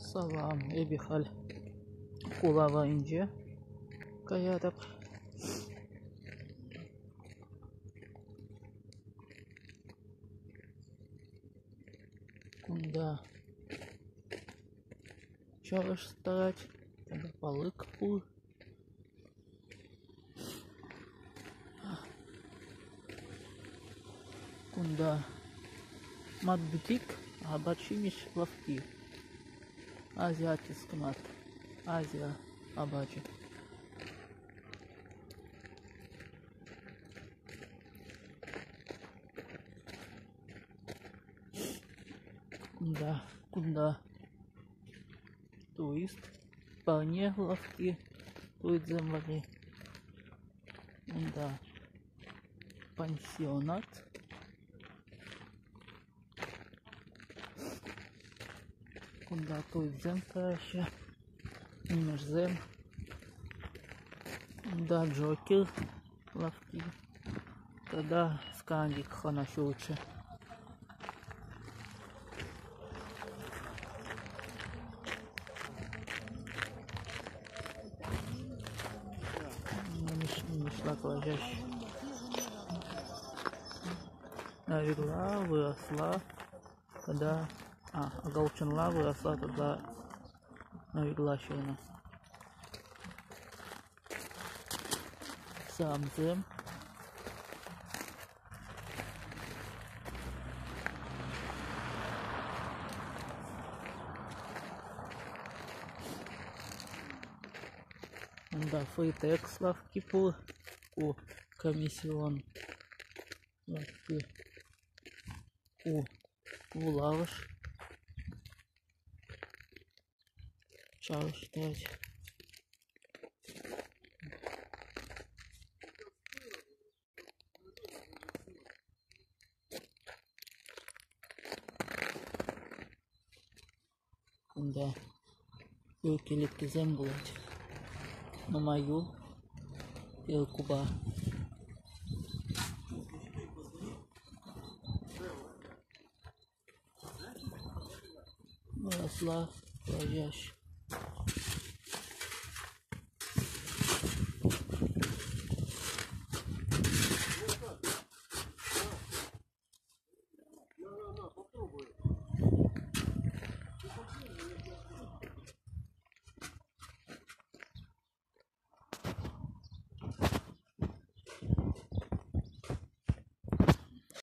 Salam, ebihal kulava ince kayarak куда çalıştırać, kada balık bul. Куда мат бутик, а бачимиш лавки. Азиатский мат. Азия абачи. Куда турист, вполне лавки, тут земли. Да, пансионат. Куда тут зем краще, ніж зем. Да, Джокер лавки. Тогда скандик ханашуче. Шлак ложащий. Навигла выросла, когда оголченла выросла, тогда навигла щелна. Сам зем. Да, фритекс лавки пул. У комиссион лавки. У лаваш. Чао считать. Да. Юкилипки зембулать. На мою Куба. Выросла ложащая.